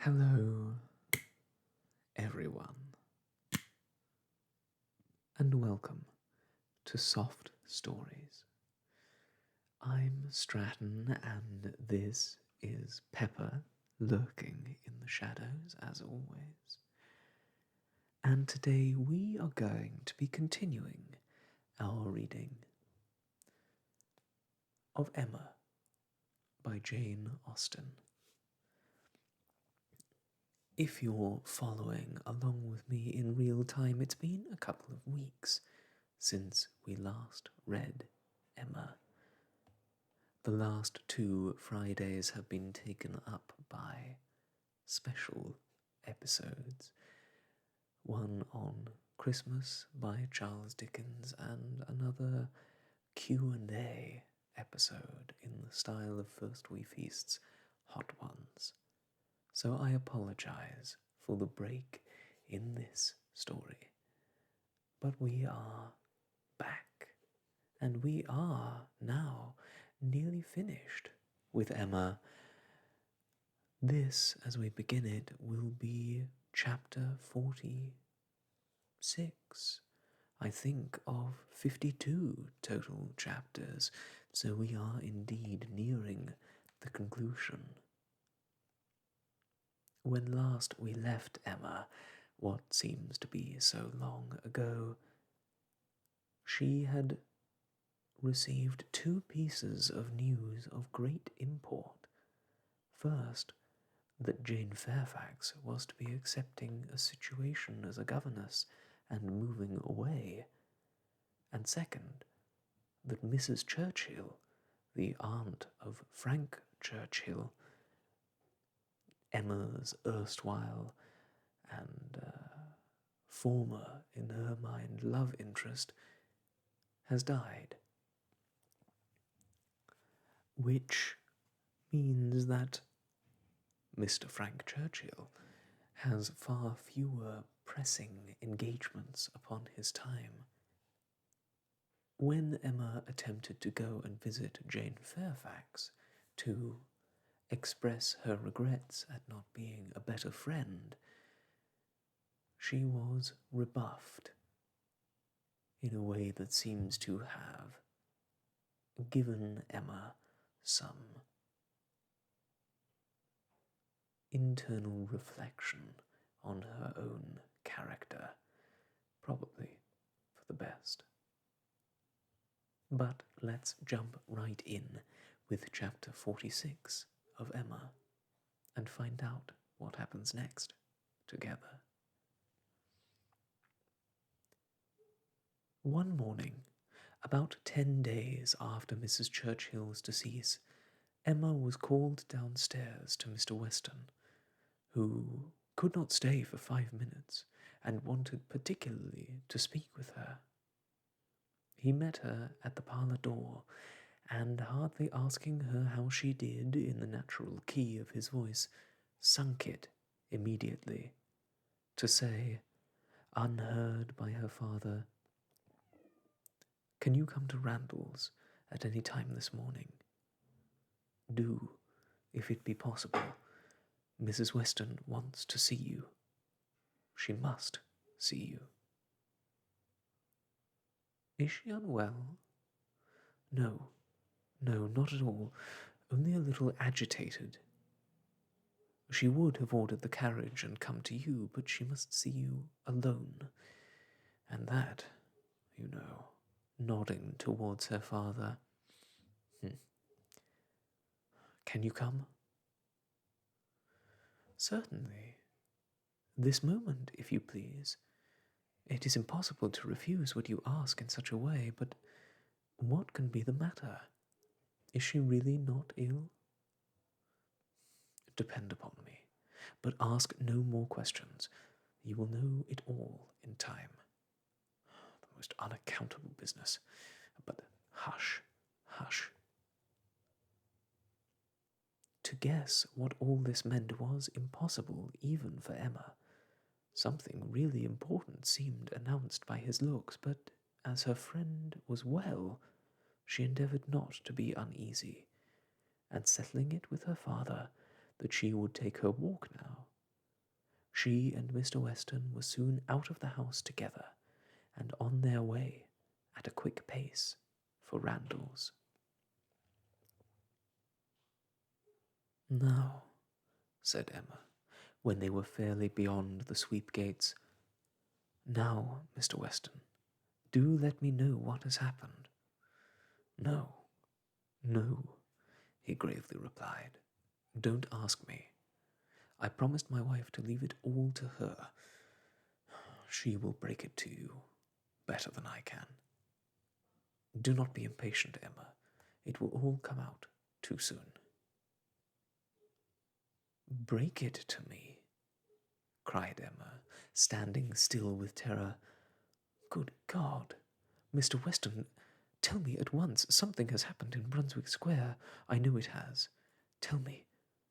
Hello, everyone, and welcome to Soft Stories. I'm Stratton, and this is Pepper, lurking in the shadows as always. And today we are going to be continuing our reading of Emma by Jane Austen. If you're following along with me in real time, it's been a couple of weeks since we last read Emma. The last 2 Fridays have been taken up by special episodes. One on Christmas by Charles Dickens and another Q&A episode in the style of First We Feast's Hot Ones. So I apologize for the break in this story. But we are back, and we are now nearly finished with Emma. This, as we begin it, will be chapter 46, I think, of 52 total chapters, so we are indeed nearing the conclusion. When last we left Emma, what seems to be so long ago, she had received 2 pieces of news of great import. First, that Jane Fairfax was to be accepting a situation as a governess and moving away, and second, that Mrs. Churchill, the aunt of Frank Churchill, Emma's erstwhile and former, in her mind, love interest, has died. Which means that Mr. Frank Churchill has far fewer pressing engagements upon his time. When Emma attempted to go and visit Jane Fairfax to express her regrets at not being a better friend, she was rebuffed in a way that seems to have given Emma some internal reflection on her own character, probably for the best. But let's jump right in with chapter 46 of Emma and find out what happens next together. One morning, about 10 days after Mrs. Churchill's decease, Emma was called downstairs to Mr. Weston, who could not stay for 5 minutes and wanted particularly to speak with her. He met her at the parlour door, and hardly asking her how she did in the natural key of his voice, sunk it immediately to say, unheard by her father, "Can you come to Randall's at any time this morning? Do, if it be possible. Mrs. Weston wants to see you. She must see you." "Is she unwell?" No, not at all. Only a little agitated. She would have ordered the carriage and come to you, but she must see you alone. And that, you know, nodding towards her father. Can you come? Certainly. This moment, if you please. It is impossible to refuse what you ask in such a way, but what can be the matter? Is she really not ill? Depend upon me, but ask no more questions. You will know it all in time. The most unaccountable business. But hush, hush. To guess what all this meant was impossible even for Emma. Something really important seemed announced by his looks, but as her friend was well, she endeavoured not to be uneasy, and settling it with her father that she would take her walk now She and Mr. Weston were soon out of the house together, and on their way, at a quick pace, for Randalls. "Now," said Emma, when they were fairly beyond the sweep gates, "now, Mr. Weston, do let me know what has happened." "No, no," he gravely replied. "Don't ask me. I promised my wife to leave it all to her. She will break it to you better than I can. Do not be impatient, Emma. It will all come out too soon." "Break it to me?" cried Emma, standing still with terror. "Good God! Mr. Weston, tell me at once. Something has happened in Brunswick Square. I know it has. Tell me.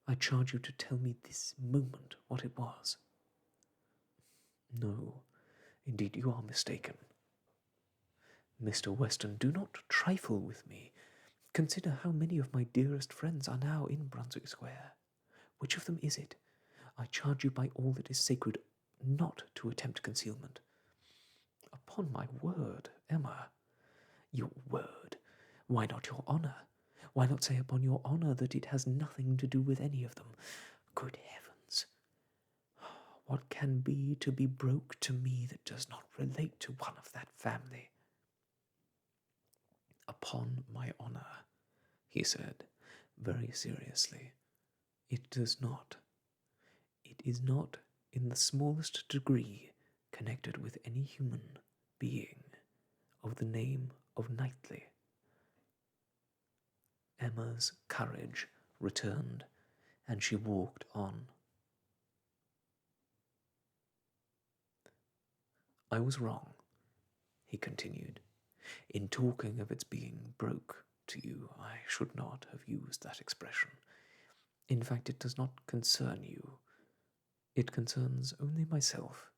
I charge you to tell me this moment what it was." "No, indeed you are mistaken. Mr. Weston, do not trifle with me. Consider how many of my dearest friends are now in Brunswick Square. Which of them is it? I charge you by all that is sacred not to attempt concealment." "Upon my word, Emma." "Your word? Why not your honour? Why not say upon your honour that it has nothing to do with any of them? Good heavens! What can be to be broke to me that does not relate to one of that family?" "Upon my honour," he said, very seriously, "it does not. It is not in the smallest degree connected with any human being of the name of Knightley." Emma's courage returned, and she walked on. "I was wrong," he continued, "in talking of its being broke to you. I should not have used that expression. In fact, it does not concern you. It concerns only myself.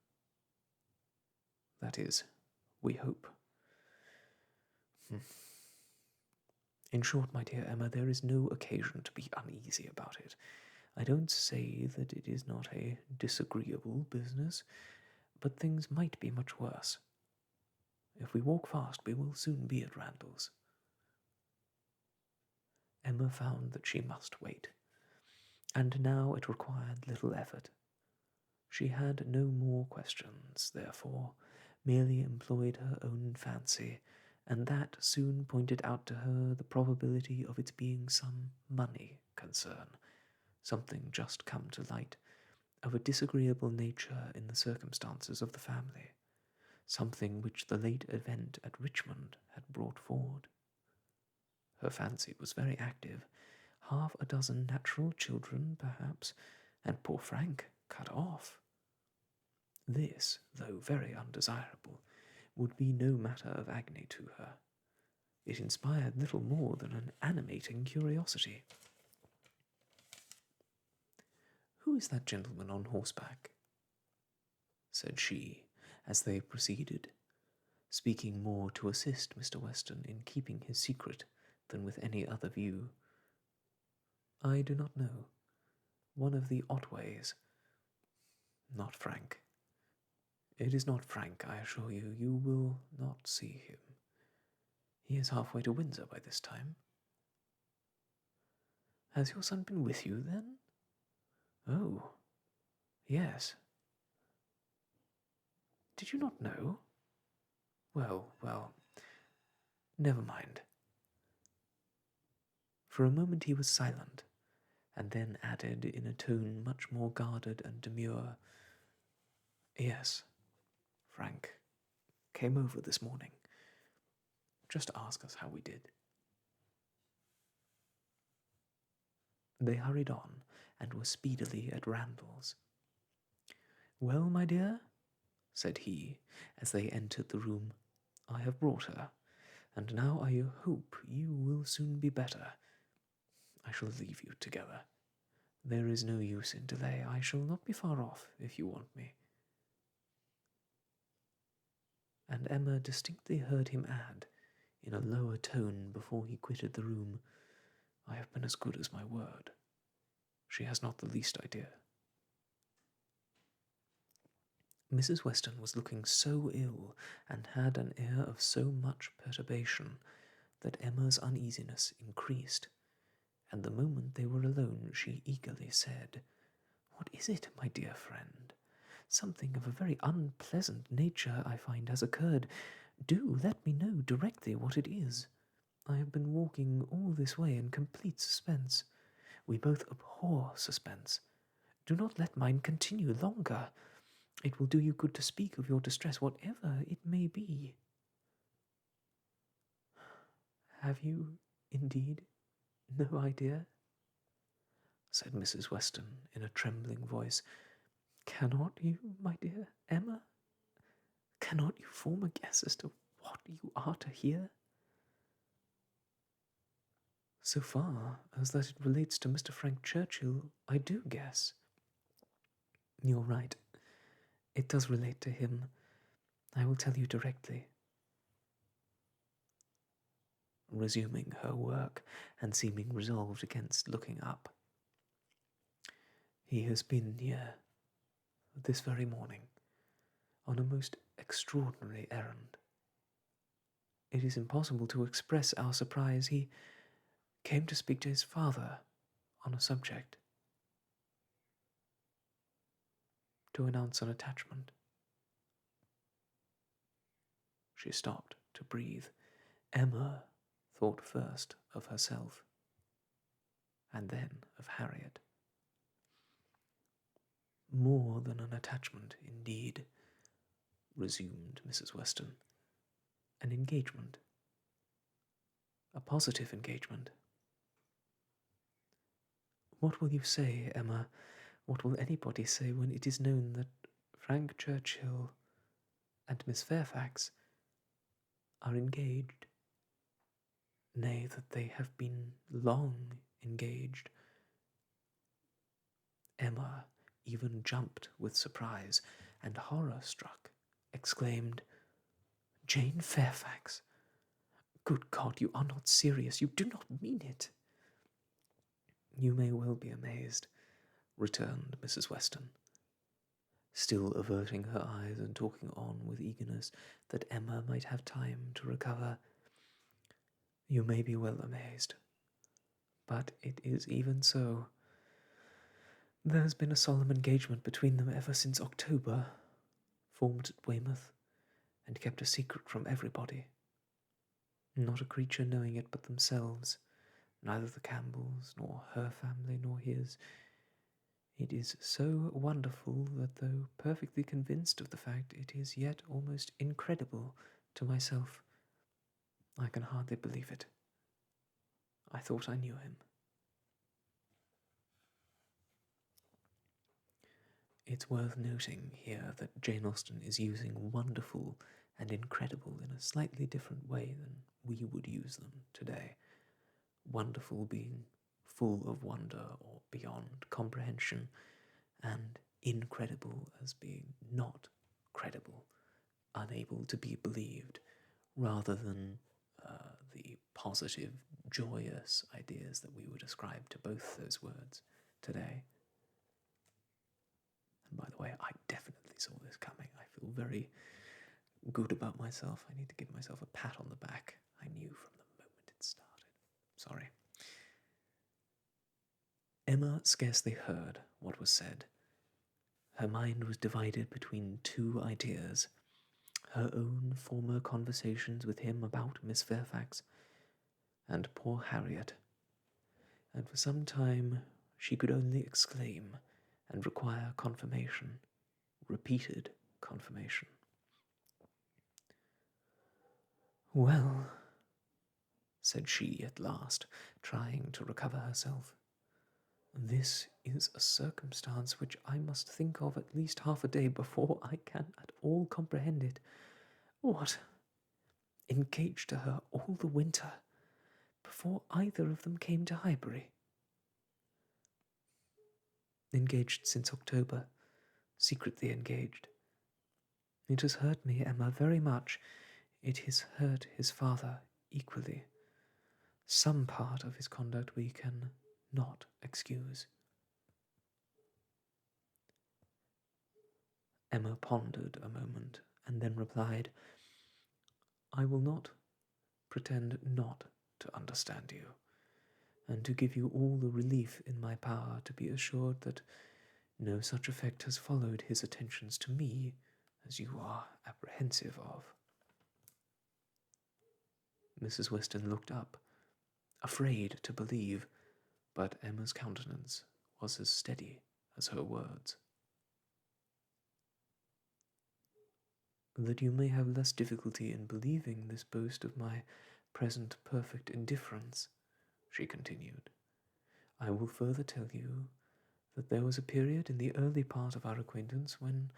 That is, we hope. In short, my dear Emma, there is no occasion to be uneasy about it. I don't say that it is not a disagreeable business, but things might be much worse. If we walk fast, we will soon be at Randalls." Emma found that she must wait, and now it required little effort. She had no more questions, therefore, merely employed her own fancy, and that soon pointed out to her the probability of its being some money concern, something just come to light, of a disagreeable nature in the circumstances of the family, something which the late event at Richmond had brought forward. Her fancy was very active. 6 natural children, perhaps, and poor Frank cut off. This, though very undesirable, would be no matter of agony to her. It inspired little more than an animating curiosity. "Who is that gentleman on horseback?" said she, as they proceeded, speaking more to assist Mr. Weston in keeping his secret than with any other view. "I do not know. One of the Otways. Not Frank. It is not Frank, I assure you. You will not see him. He is halfway to Windsor by this time." "Has your son been with you, then?" "Oh, yes." "Did you not know?" Well, never mind." For a moment he was silent, and then added in a tone much more guarded and demure, "Yes, Frank came over this morning, just to ask us how we did." They hurried on, and were speedily at Randalls. "Well, my dear," said he, as they entered the room, "I have brought her, and now I hope you will soon be better. I shall leave you together. There is no use in delay. I shall not be far off, if you want me." And Emma distinctly heard him add, in a lower tone before he quitted the room, "I have been as good as my word. She has not the least idea." Mrs. Weston was looking so ill and had an air of so much perturbation that Emma's uneasiness increased, and the moment they were alone she eagerly said, "What is it, my dear friend? Something of a very unpleasant nature, I find, has occurred. Do let me know directly what it is. I have been walking all this way in complete suspense. We both abhor suspense. Do not let mine continue longer. It will do you good to speak of your distress, whatever it may be." "Have you, indeed, no idea?" said Mrs. Weston in a trembling voice. "Cannot you, my dear Emma? Cannot you form a guess as to what you are to hear?" "So far as that it relates to Mr. Frank Churchill, I do guess." "You're right. It does relate to him. I will tell you directly." Resuming her work and seeming resolved against looking up. "He has been here this very morning on a most extraordinary errand. It is impossible to express our surprise. He came to speak to his father on a subject, to announce an attachment." She stopped to breathe. Emma thought first of herself, and then of Harriet. "More than an attachment, indeed," resumed Mrs. Weston. "An engagement. A positive engagement. What will you say, Emma? What will anybody say when it is known that Frank Churchill and Miss Fairfax are engaged? Nay, that they have been long engaged?" Emma even jumped with surprise, and horror-struck, exclaimed, "Jane Fairfax! Good God, you are not serious. You do not mean it." "You may well be amazed," returned Mrs. Weston, still averting her eyes and talking on with eagerness that Emma might have time to recover. "You may be well amazed, but it is even so. There's been a solemn engagement between them ever since October, formed at Weymouth, and kept a secret from everybody. Not a creature knowing it but themselves, neither the Campbells, nor her family, nor his. It is so wonderful that, though perfectly convinced of the fact, it is yet almost incredible to myself. I can hardly believe it. I thought I knew him." It's worth noting here that Jane Austen is using wonderful and incredible in a slightly different way than we would use them today. Wonderful being full of wonder or beyond comprehension, and incredible as being not credible, unable to be believed, rather than the positive, joyous ideas that we would ascribe to both those words today. And by the way, I definitely saw this coming. I feel very good about myself. I need to give myself a pat on the back. I knew from the moment it started. Sorry. Emma scarcely heard what was said. Her mind was divided between two ideas: her own former conversations with him about Miss Fairfax, and poor Harriet, and for some time she could only exclaim and require confirmation, repeated confirmation. "Well," said she at last, trying to recover herself, "this is a circumstance which I must think of at least half a day before I can at all comprehend it. What? Engaged to her all the winter, before either of them came to Highbury? Engaged since October, secretly engaged. It has hurt me, Emma, very much. It has hurt his father equally. Some part of his conduct we can not excuse." Emma pondered a moment, and then replied, "I will not pretend not to understand you, and to give you all the relief in my power to be assured that no such effect has followed his attentions to me as you are apprehensive of." Mrs. Weston looked up, afraid to believe, but Emma's countenance was as steady as her words. "That you may have less difficulty in believing this boast of my present perfect indifference," she continued, "I will further tell you that there was a period in the early part of our acquaintance when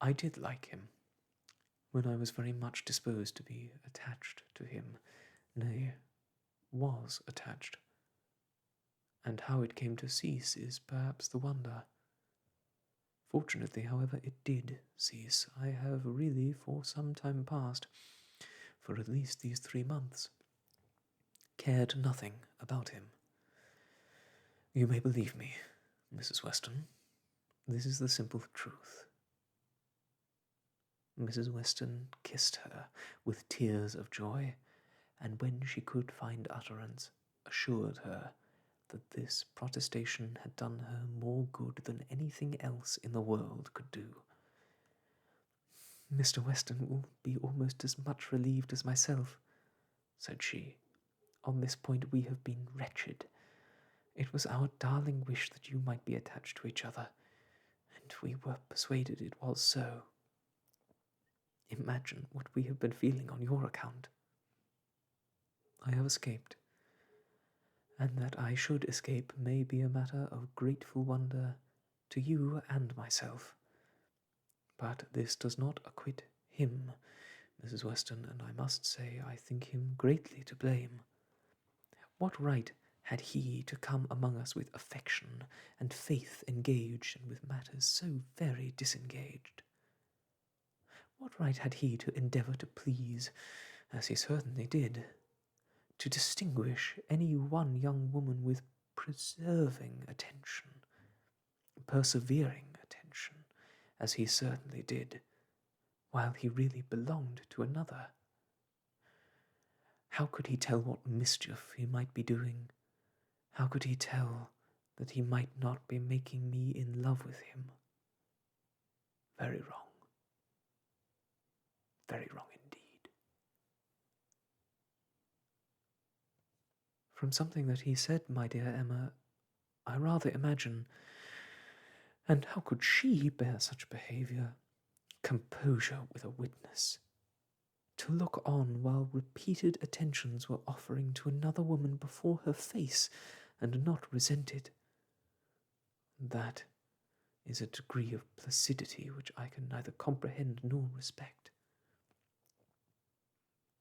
I did like him, when I was very much disposed to be attached to him, nay, was attached. And how it came to cease is perhaps the wonder. Fortunately, however, it did cease. I have really, for some time past, for at least these 3 months, cared nothing about him. You may believe me, Mrs. Weston. This is the simple truth." Mrs. Weston kissed her with tears of joy, and when she could find utterance, assured her that this protestation had done her more good than anything else in the world could do. "Mr. Weston will be almost as much relieved as myself," said she. "On this point we have been wretched. It was our darling wish that you might be attached to each other, and we were persuaded it was so. Imagine what we have been feeling on your account. I have escaped, and that I should escape may be a matter of grateful wonder to you and myself. But this does not acquit him, Mrs. Weston, and I must say I think him greatly to blame. What right had he to come among us with affection and faith engaged, and with matters so very disengaged? What right had he to endeavour to please, as he certainly did, to distinguish any one young woman with persevering attention, as he certainly did, while he really belonged to another? How could he tell what mischief he might be doing? How could he tell that he might not be making me in love with him? Very wrong. Very wrong indeed. From something that he said, my dear Emma, I rather imagine, and how could she bear such behaviour? Composure with a witness. To look on while repeated attentions were offering to another woman before her face, and not resent it. That is a degree of placidity which I can neither comprehend nor respect.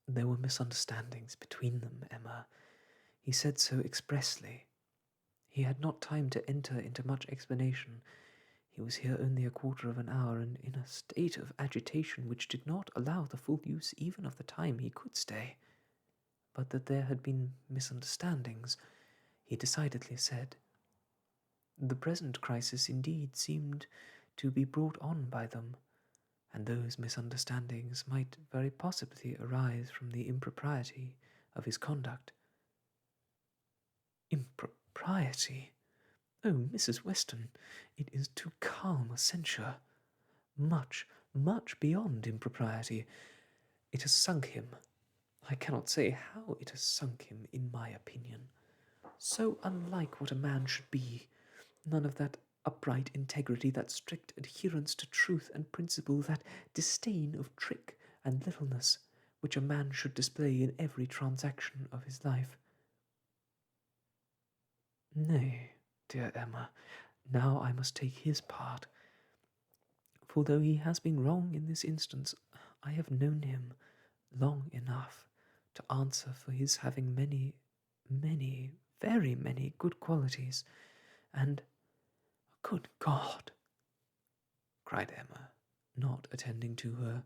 There were misunderstandings between them, Emma. He said so expressly. He had not time to enter into much explanation. He was here only a quarter of an hour, and in a state of agitation which did not allow the full use even of the time he could stay. But that there had been misunderstandings, he decidedly said. The present crisis indeed seemed to be brought on by them, and those misunderstandings might very possibly arise from the impropriety of his conduct. Impropriety? Oh, Mrs. Weston, it is too calm a censure. Much, much beyond impropriety. It has sunk him. I cannot say how it has sunk him, in my opinion. So unlike what a man should be. None of that upright integrity, that strict adherence to truth and principle, that disdain of trick and littleness, which a man should display in every transaction of his life. Nay, dear Emma, now I must take his part, for though he has been wrong in this instance, I have known him long enough to answer for his having many, very many good qualities, and, good God, cried Emma, not attending to her,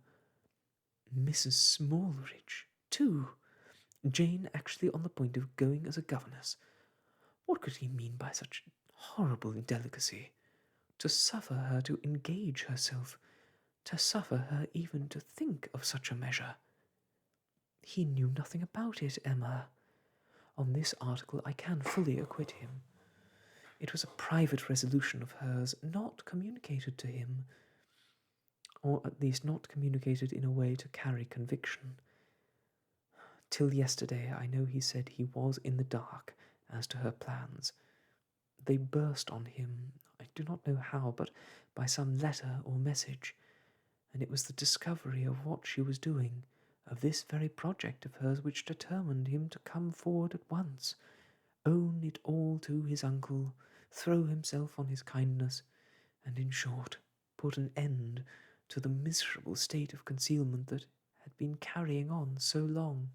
Mrs. Smallridge, too! Jane actually on the point of going as a governess! What could he mean by such horrible indelicacy? to suffer her to engage herself, to suffer her even to think of such a measure. He knew nothing about it, Emma. On this article I can fully acquit him. It was a private resolution of hers, not communicated to him, or at least not communicated in a way to carry conviction. Till yesterday I know he said he was in the dark as to her plans. They burst on him, I do not know how, but by some letter or message, and it was the discovery of what she was doing, of this very project of hers, which determined him to come forward at once, own it all to his uncle, throw himself on his kindness, and, in short, put an end to the miserable state of concealment that had been carrying on so long.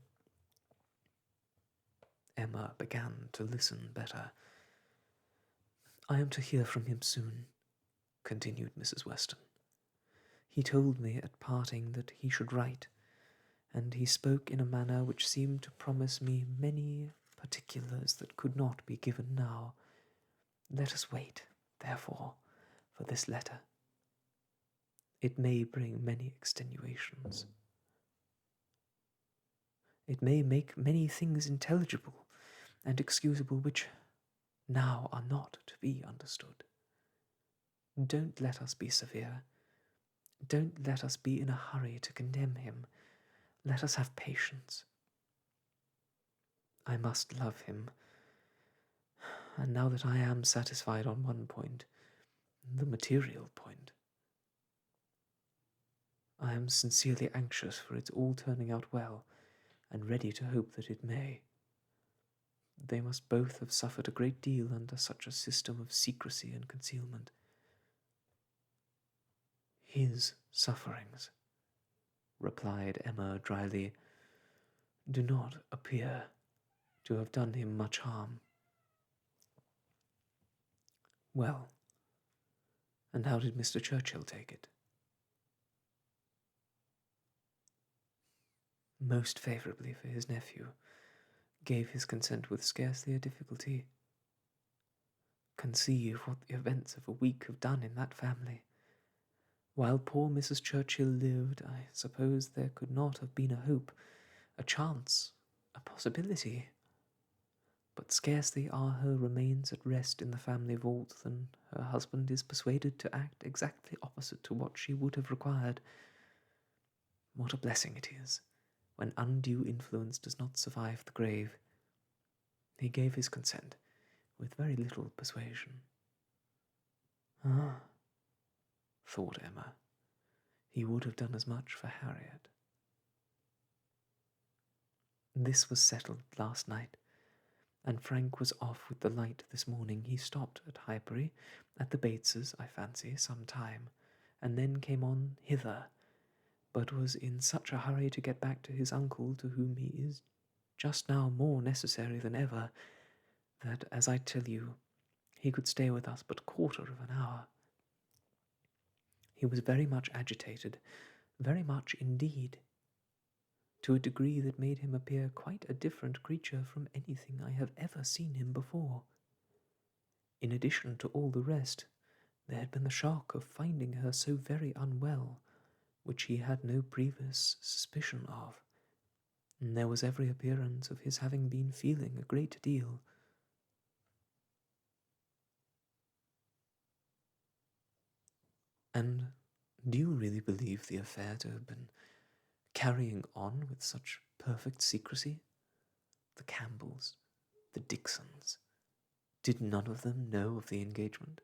Emma began to listen better. "I am to hear from him soon," continued Mrs. Weston. "He told me at parting that he should write, and he spoke in a manner which seemed to promise me many particulars that could not be given now. Let us wait, therefore, for this letter. It may bring many extenuations. It may make many things intelligible and excusable which now are not to be understood. Don't let us be severe. Don't let us be in a hurry to condemn him. Let us have patience. I must love him, and now that I am satisfied on one point, the material point, I am sincerely anxious for its all turning out well, and ready to hope that it may. They must both have suffered a great deal under such a system of secrecy and concealment. His sufferings," replied Emma dryly, "do not appear to have done him much harm." "Well, and how did Mr. Churchill take it?" "Most favourably for his nephew, gave his consent with scarcely a difficulty. Conceive what the events of a week have done in that family. While poor Mrs. Churchill lived, I suppose there could not have been a hope, a chance, a possibility. But scarcely are her remains at rest in the family vault than her husband is persuaded to act exactly opposite to what she would have required. What a blessing it is, when undue influence does not survive the grave. He gave his consent, with very little persuasion." "Ah," thought Emma, "he would have done as much for Harriet." This was settled last night, and Frank was off with the light this morning. He stopped at Highbury, at the Bateses, I fancy, some time, and then came on hither, but was in such a hurry to get back to his uncle, to whom he is just now more necessary than ever, that, as I tell you, he could stay with us but a quarter of an hour. He was very much agitated, very much indeed, to a degree that made him appear quite a different creature from anything I have ever seen him before. In addition to all the rest, there had been the shock of finding her so very unwell, which he had no previous suspicion of, and there was every appearance of his having been feeling a great deal. "And do you really believe the affair to have been carrying on with such perfect secrecy? The Campbells, the Dicksons, did none of them know of the engagement?"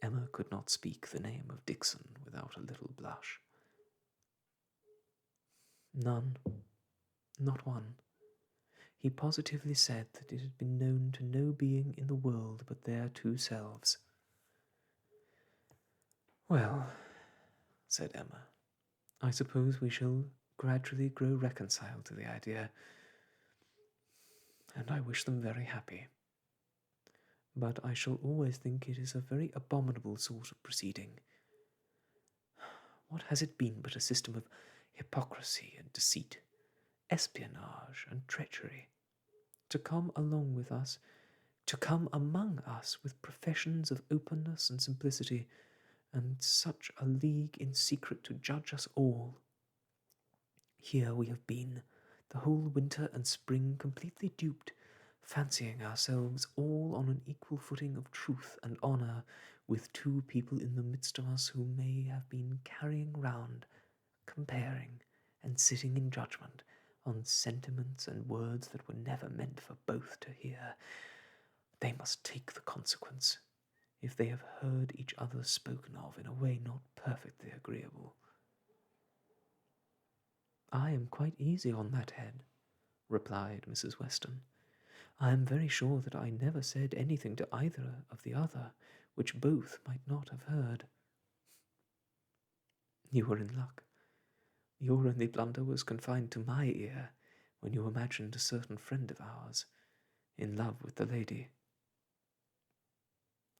Emma could not speak the name of Dickson without a little blush. "None, not one. He positively said that it had been known to no being in the world but their two selves." "Well," said Emma, "I suppose we shall gradually grow reconciled to the idea, and I wish them very happy. But I shall always think it is a very abominable sort of proceeding. What has it been but a system of hypocrisy and deceit, espionage and treachery, to come along with us to come among us with professions of openness and simplicity, and such a league in secret to judge us all. Here we have been, the whole winter and spring completely duped, fancying ourselves all on an equal footing of truth and honour with two people in the midst of us who may have been carrying round, comparing, and sitting in judgment on sentiments and words that were never meant for both to hear. They must take the consequence, if they have heard each other spoken of in a way not perfectly agreeable. I am quite easy on that head, replied Mrs. Weston. I am very sure that I never said anything to either of the other which both might not have heard. You were in luck. Your only blunder was confined to my ear, when you imagined a certain friend of ours in love with the lady.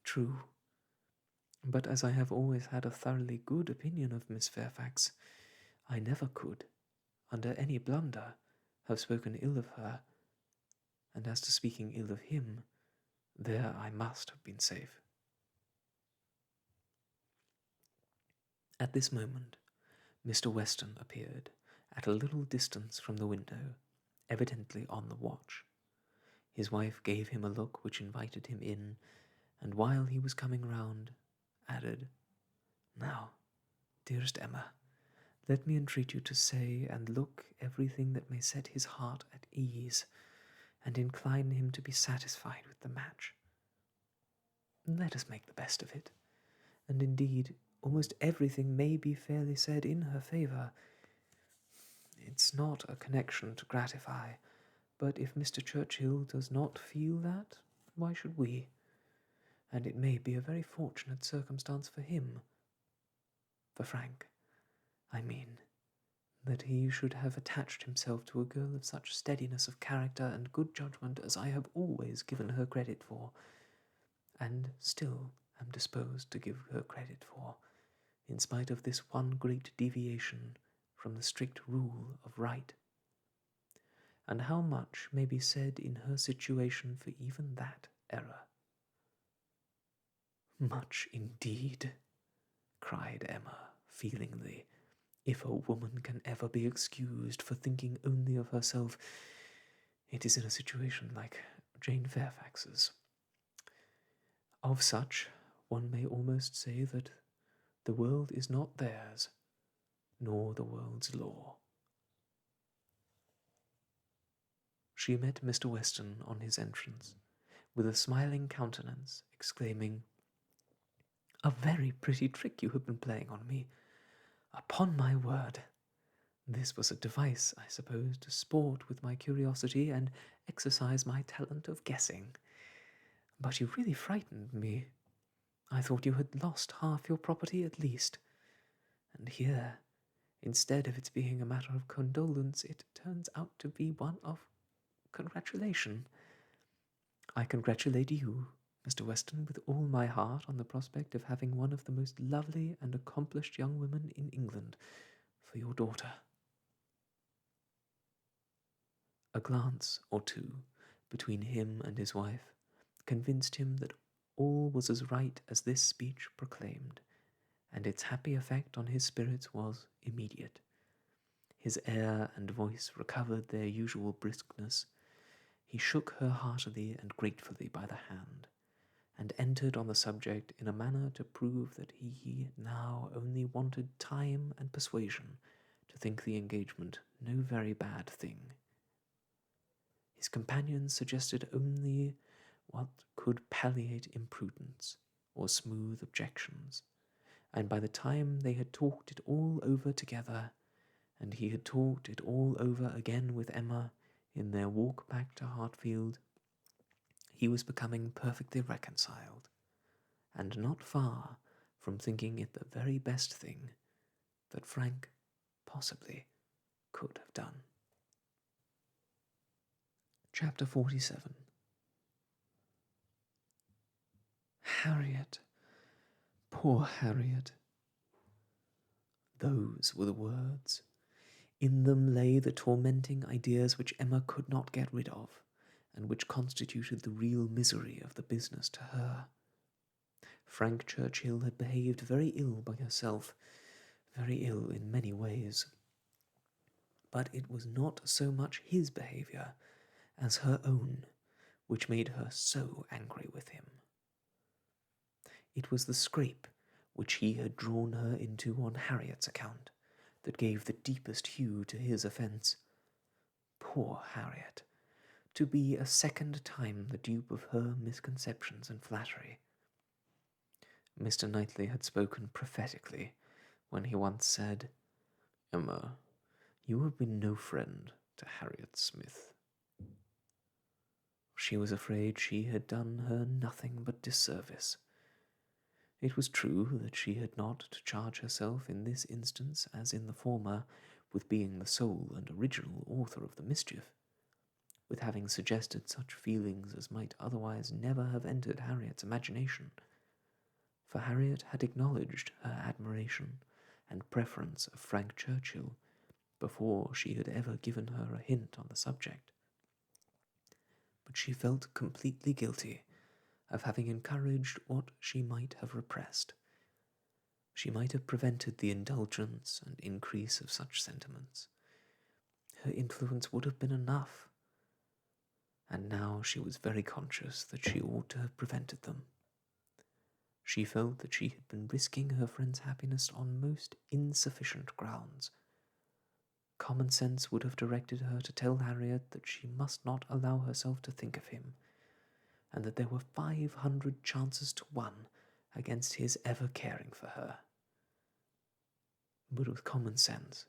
True, but as I have always had a thoroughly good opinion of Miss Fairfax, I never could, under any blunder, have spoken ill of her, and as to speaking ill of him, there I must have been safe. At this moment, Mr. Weston appeared, at a little distance from the window, evidently on the watch. His wife gave him a look which invited him in, and while he was coming round, added, Now, dearest Emma, let me entreat you to say and look everything that may set his heart at ease, and incline him to be satisfied with the match. Let us make the best of it, and indeed almost everything may be fairly said in her favour. It's not a connection to gratify, but if Mr. Churchill does not feel that, why should we? And it may be a very fortunate circumstance for him, for Frank, I mean, that he should have attached himself to a girl of such steadiness of character and good judgment as I have always given her credit for, and still am disposed to give her credit for, in spite of this one great deviation from the strict rule of right. And how much may be said in her situation for even that error? Much indeed, cried Emma, feelingly. If a woman can ever be excused for thinking only of herself, it is in a situation like Jane Fairfax's. Of such, one may almost say that the world is not theirs, nor the world's law. She met Mr. Weston on his entrance, with a smiling countenance, exclaiming, A very pretty trick you have been playing on me. Upon my word, this was a device, I suppose, to sport with my curiosity and exercise my talent of guessing. But you really frightened me. I thought you had lost half your property at least. And here, instead of its being a matter of condolence, it turns out to be one of congratulation. I congratulate you, Mr. Weston, with all my heart on the prospect of having one of the most lovely and accomplished young women in England for your daughter. A glance or two between him and his wife convinced him that all was as right as this speech proclaimed, and its happy effect on his spirits was immediate. His air and voice recovered their usual briskness. He shook her heartily and gratefully by the hand, and entered on the subject in a manner to prove that he now only wanted time and persuasion to think the engagement no very bad thing. His companions suggested only what could palliate imprudence or smooth objections, and by the time they had talked it all over together, and he had talked it all over again with Emma in their walk back to Hartfield, he was becoming perfectly reconciled, and not far from thinking it the very best thing that Frank possibly could have done. Chapter 47. Harriet, poor Harriet. Those were the words. In them lay the tormenting ideas which Emma could not get rid of, and which constituted the real misery of the business to her. Frank Churchill had behaved very ill by herself, very ill in many ways. But it was not so much his behaviour as her own which made her so angry with him. It was the scrape which he had drawn her into on Harriet's account that gave the deepest hue to his offence. Poor Harriet, to be a second time the dupe of her misconceptions and flattery. Mr. Knightley had spoken prophetically when he once said, "Emma, you have been no friend to Harriet Smith." She was afraid she had done her nothing but disservice. It was true that she had not to charge herself in this instance, as in the former, with being the sole and original author of the mischief, with having suggested such feelings as might otherwise never have entered Harriet's imagination, for Harriet had acknowledged her admiration and preference of Frank Churchill before she had ever given her a hint on the subject. But she felt completely guilty of having encouraged what she might have repressed. She might have prevented the indulgence and increase of such sentiments. Her influence would have been enough, and now she was very conscious that she ought to have prevented them. She felt that she had been risking her friend's happiness on most insufficient grounds. Common sense would have directed her to tell Harriet that she must not allow herself to think of him, and that there were 500 chances to 1 against his ever caring for her. But with common sense,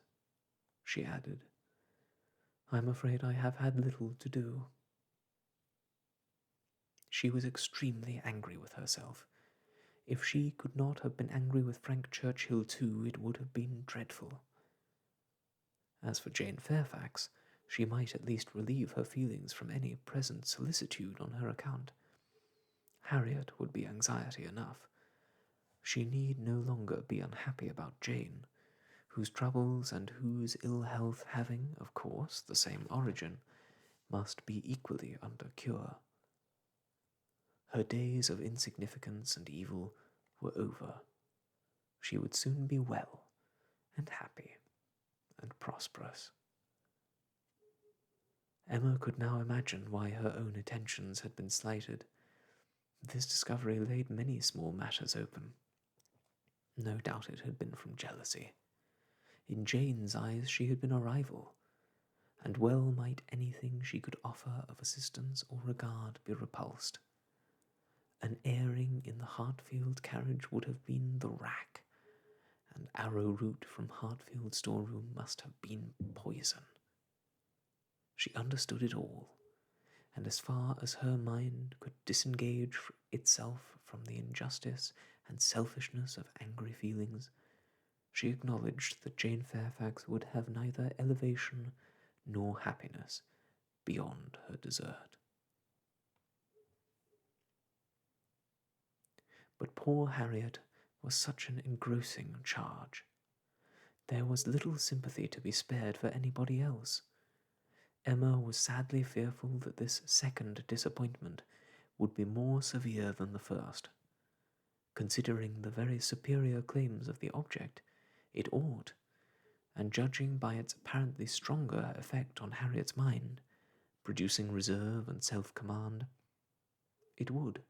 she added, "I'm afraid I have had little to do." She was extremely angry with herself. If she could not have been angry with Frank Churchill too, it would have been dreadful. As for Jane Fairfax, she might at least relieve her feelings from any present solicitude on her account. Harriet would be anxiety enough. She need no longer be unhappy about Jane, whose troubles and whose ill health, having, of course, the same origin, must be equally under cure. Her days of insignificance and evil were over. She would soon be well and happy and prosperous. Emma could now imagine why her own attentions had been slighted. This discovery laid many small matters open. No doubt it had been from jealousy. In Jane's eyes she had been a rival, and well might anything she could offer of assistance or regard be repulsed. An airing in the Hartfield carriage would have been the rack, and arrowroot from Hartfield storeroom must have been poison. She understood it all, and as far as her mind could disengage itself from the injustice and selfishness of angry feelings, she acknowledged that Jane Fairfax would have neither elevation nor happiness beyond her desert. But poor Harriet was such an engrossing charge. There was little sympathy to be spared for anybody else. Emma was sadly fearful that this second disappointment would be more severe than the first. Considering the very superior claims of the object, it ought, and judging by its apparently stronger effect on Harriet's mind, producing reserve and self-command, it would.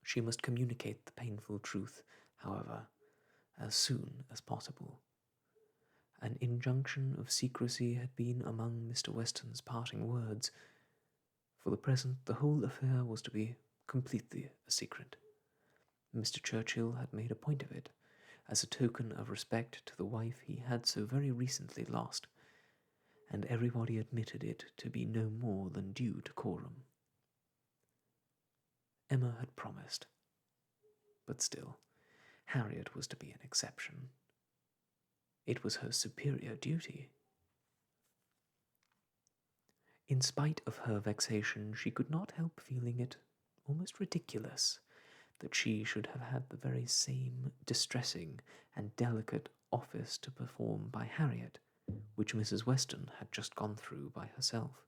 She must communicate the painful truth, however, as soon as possible. An injunction of secrecy had been among Mr. Weston's parting words. For the present, the whole affair was to be completely a secret. Mr. Churchill had made a point of it, as a token of respect to the wife he had so very recently lost, and everybody admitted it to be no more than due decorum. Emma had promised, but still, Harriet was to be an exception. It was her superior duty. In spite of her vexation, she could not help feeling it almost ridiculous that she should have had the very same distressing and delicate office to perform by Harriet, which Mrs. Weston had just gone through by herself.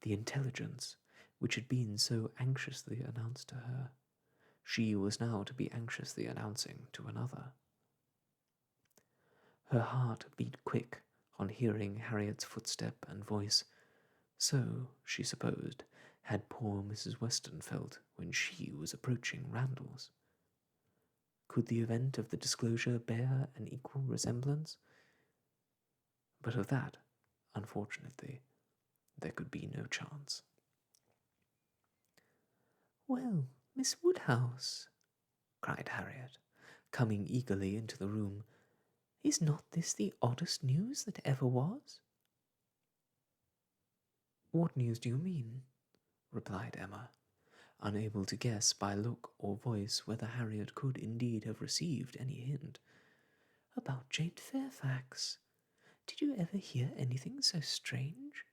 The intelligence, which had been so anxiously announced to her, she was now to be anxiously announcing to another. Her heart beat quick on hearing Harriet's footstep and voice. So, she supposed, had poor Mrs. Weston felt when she was approaching Randalls. Could the event of the disclosure bear an equal resemblance? But of that, unfortunately, there could be no chance. "Well, Miss Woodhouse," cried Harriet, coming eagerly into the room, "is not this the oddest news that ever was?" "What news do you mean?" replied Emma, unable to guess by look or voice whether Harriet could indeed have received any hint. "About Jane Fairfax. Did you ever hear anything so strange?"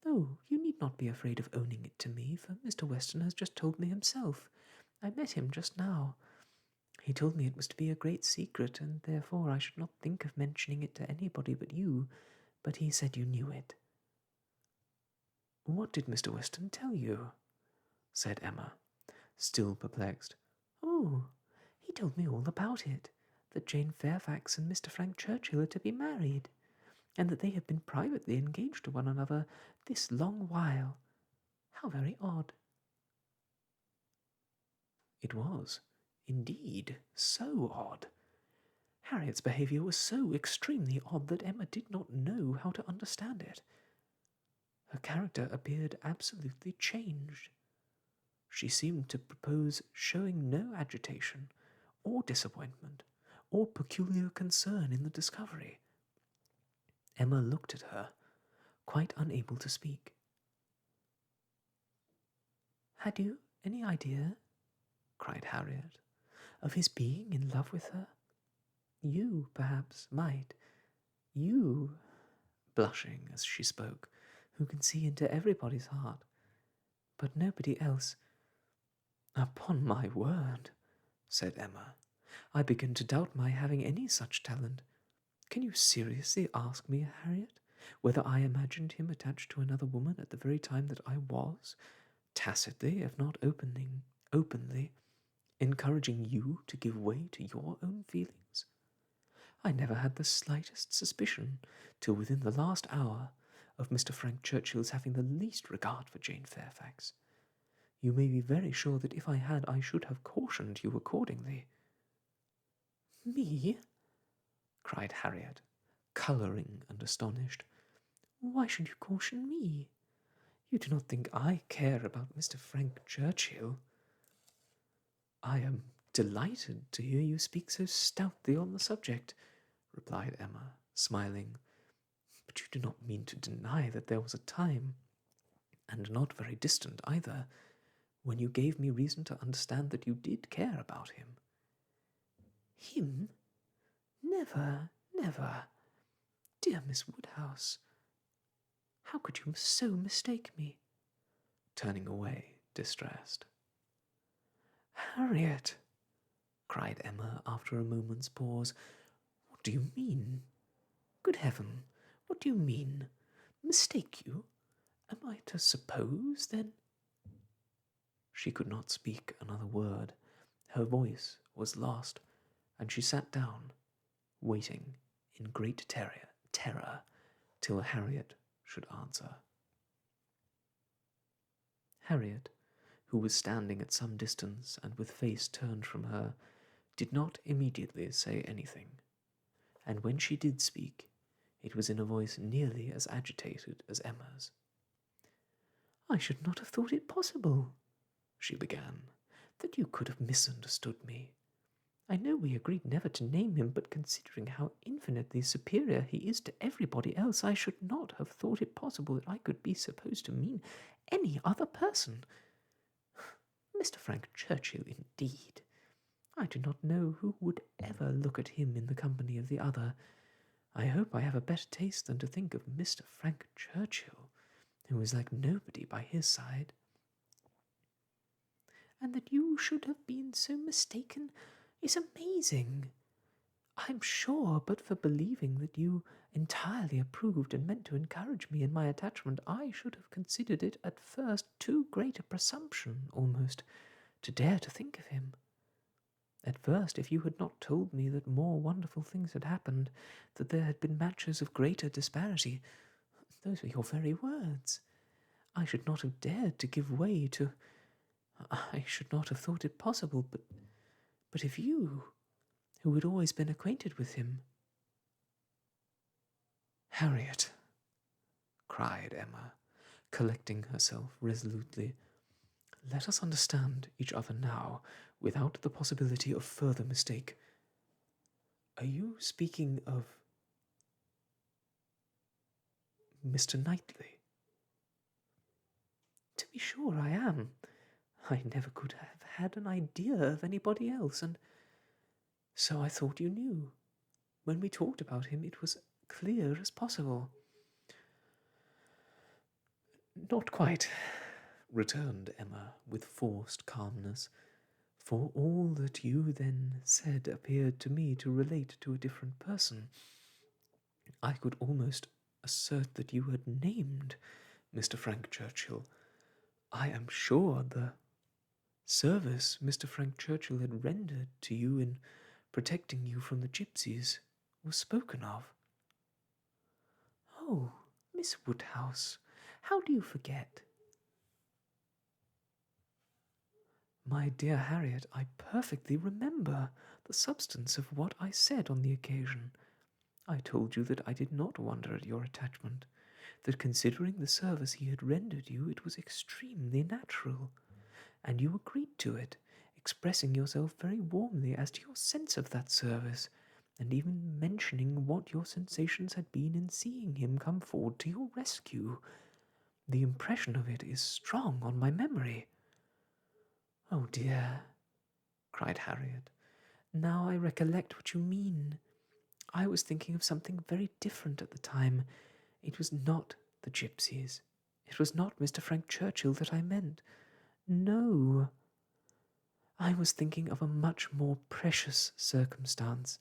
"Oh, you need not be afraid of owning it to me, for Mr. Weston has just told me himself. I met him just now. He told me it was to be a great secret, and therefore I should not think of mentioning it to anybody but you, but he said you knew it." "What did Mr. Weston tell you?" said Emma, still perplexed. "Oh, he told me all about it, that Jane Fairfax and Mr. Frank Churchill are to be married, and that they have been privately engaged to one another this long while. How very odd." It was, indeed, so odd. Harriet's behaviour was so extremely odd that Emma did not know how to understand it. Her character appeared absolutely changed. She seemed to propose showing no agitation, or disappointment, or peculiar concern in the discovery. Emma looked at her, quite unable to speak. "Had you any idea," cried Harriet, "of his being in love with her? You, perhaps, might. You," blushing as she spoke, "who can see into everybody's heart. But nobody else." "Upon my word," said Emma, "I begin to doubt my having any such talent. Can you seriously ask me, Harriet, whether I imagined him attached to another woman at the very time that I was, tacitly, if not openly, encouraging you to give way to your own feelings? I never had the slightest suspicion, till within the last hour, of Mr. Frank Churchill's having the least regard for Jane Fairfax. You may be very sure that if I had, I should have cautioned you accordingly." "Me?" cried Harriet, colouring and astonished. "Why should you caution me? You do not think I care about Mr. Frank Churchill?" "I am delighted to hear you speak so stoutly on the subject," replied Emma, smiling. "But you do not mean to deny that there was a time, and not very distant either, when you gave me reason to understand that you did care about him?" "Him? Never, never. Dear Miss Woodhouse, how could you so mistake me?" turning away, distressed. "Harriet," cried Emma after a moment's pause, "what do you mean? Good heaven, what do you mean? Mistake you? Am I to suppose, then—" She could not speak another word. Her voice was lost, and she sat down, waiting in great terror till Harriet should answer. Harriet, who was standing at some distance and with face turned from her, did not immediately say anything, and when she did speak, it was in a voice nearly as agitated as Emma's. "I should not have thought it possible," she began, "that you could have misunderstood me. I know we agreed never to name him, but considering how infinitely superior he is to everybody else, I should not have thought it possible that I could be supposed to mean any other person. Mr. Frank Churchill, indeed! I do not know who would ever look at him in the company of the other. I hope I have a better taste than to think of Mr. Frank Churchill, who is like nobody by his side. And that you should have been so mistaken is amazing. I'm sure, but for believing that you entirely approved and meant to encourage me in my attachment, I should have considered it at first too great a presumption, almost, to dare to think of him. At first, if you had not told me that more wonderful things had happened, that there had been matches of greater disparity, those were your very words, I should not have dared to give way to. I should not have thought it possible, but if you, who had always been acquainted with him. Harriet, cried Emma, collecting herself resolutely, let us understand each other now, without the possibility of further mistake. Are you speaking of Mr. Knightley? To be sure I am. I never could have had an idea of anybody else, and so I thought you knew. When we talked about him, it was clear as possible. Not quite, returned Emma with forced calmness, for all that you then said appeared to me to relate to a different person. I could almost assert that you had named Mr. Frank Churchill. I am sure the service Mr. Frank Churchill had rendered to you in protecting you from the gipsies was spoken of. Oh, Miss Woodhouse, how do you forget? My dear Harriet, I perfectly remember the substance of what I said on the occasion. I told you that I did not wonder at your attachment, that considering the service he had rendered you, it was extremely natural, and you agreed to it, expressing yourself very warmly as to your sense of that service, and even mentioning what your sensations had been in seeing him come forward to your rescue. The impression of it is strong on my memory. Oh dear, cried Harriet, now I recollect what you mean. I was thinking of something very different at the time. It was not the gipsies. It was not Mr. Frank Churchill that I meant. No. I was thinking of a much more precious circumstance,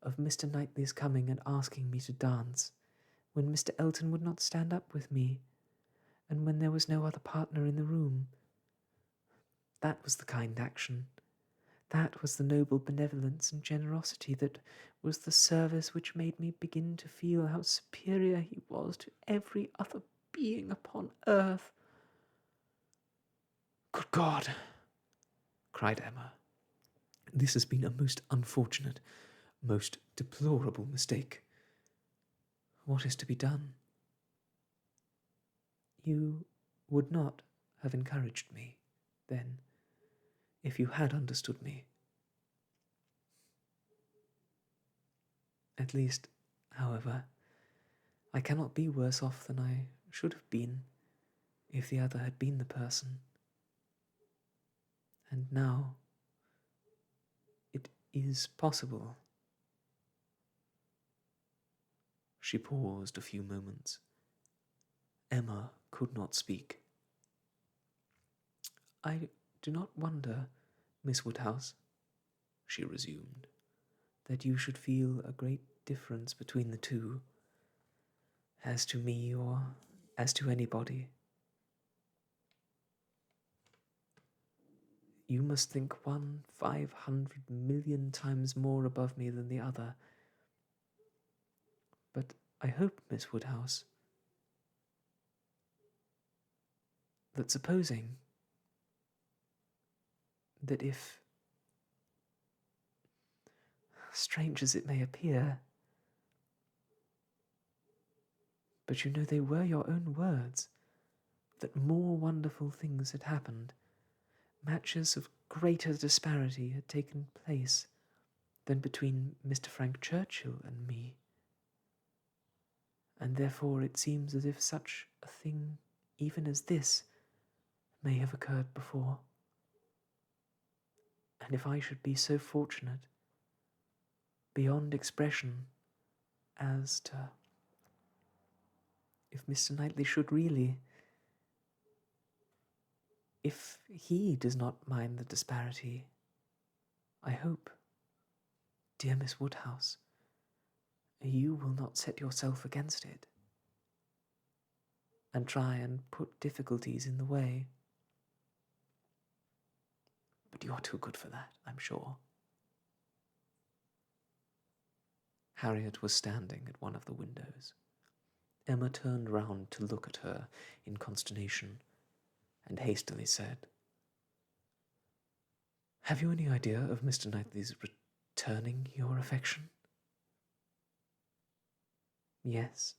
of Mr. Knightley's coming and asking me to dance, when Mr. Elton would not stand up with me, and when there was no other partner in the room. That was the kind action. That was the noble benevolence and generosity. That was the service which made me begin to feel how superior he was to every other being upon earth. Good God, cried Emma, this has been a most unfortunate, most deplorable mistake. What is to be done? You would not have encouraged me, then, if you had understood me. At least, however, I cannot be worse off than I should have been if the other had been the person. And now it is possible. She paused a few moments. Emma could not speak. I do not wonder, Miss Woodhouse, she resumed, that you should feel a great difference between the two, as to me or as to anybody. You must think one 500 million times more above me than the other. But I hope, Miss Woodhouse, that supposing that if, strange as it may appear, but you know they were your own words, that more wonderful things had happened, matches of greater disparity had taken place than between Mr. Frank Churchill and me, and therefore it seems as if such a thing even as this may have occurred before. And if I should be so fortunate, beyond expression, as to, if Mr. Knightley should really, if he does not mind the disparity, I hope, Dear Miss Woodhouse, you will not set yourself against it, and try and put difficulties in the way. But you're too good for that, I'm sure. Harriet was standing at one of the windows. Emma turned round to look at her in consternation, and hastily said, "Have you any idea of Mr. Knightley's returning your affection?" "Yes,"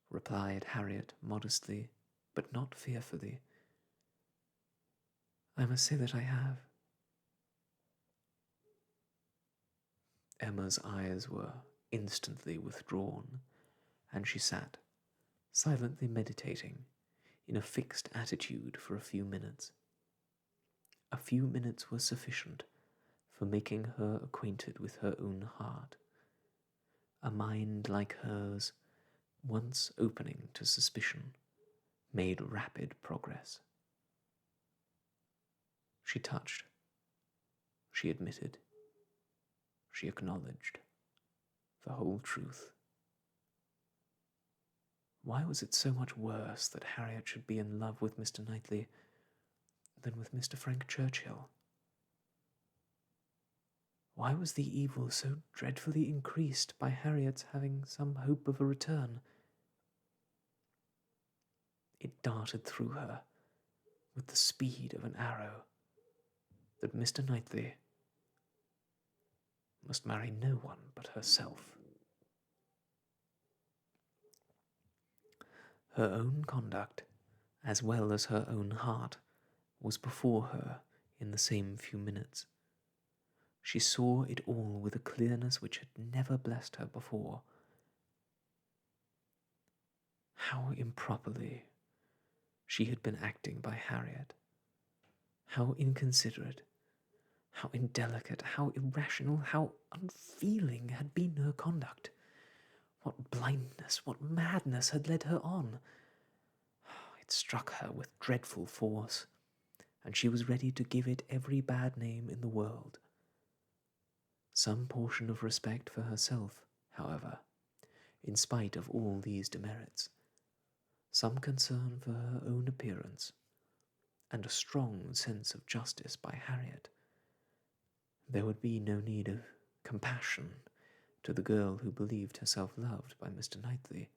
replied Harriet modestly, but not fearfully. "I must say that I have." Emma's eyes were instantly withdrawn, and she sat, silently meditating, in a fixed attitude for a few minutes. A few minutes were sufficient for making her acquainted with her own heart. A mind like hers, once opening to suspicion, made rapid progress. She touched, she admitted, she acknowledged the whole truth. Why was it so much worse that Harriet should be in love with Mr. Knightley than with Mr. Frank Churchill? Why was the evil so dreadfully increased by Harriet's having some hope of a return? It darted through her with the speed of an arrow that Mr. Knightley must marry no one but herself. Her own conduct, as well as her own heart, was before her in the same few minutes. She saw it all with a clearness which had never blessed her before. How improperly she had been acting by Harriet. How inconsiderate, how indelicate, how irrational, how unfeeling had been her conduct. What blindness, what madness had led her on. It struck her with dreadful force, and she was ready to give it every bad name in the world. Some portion of respect for herself, however, in spite of all these demerits, some concern for her own appearance, and a strong sense of justice by Harriet. There would be no need of compassion to the girl who believed herself loved by Mr. Knightley.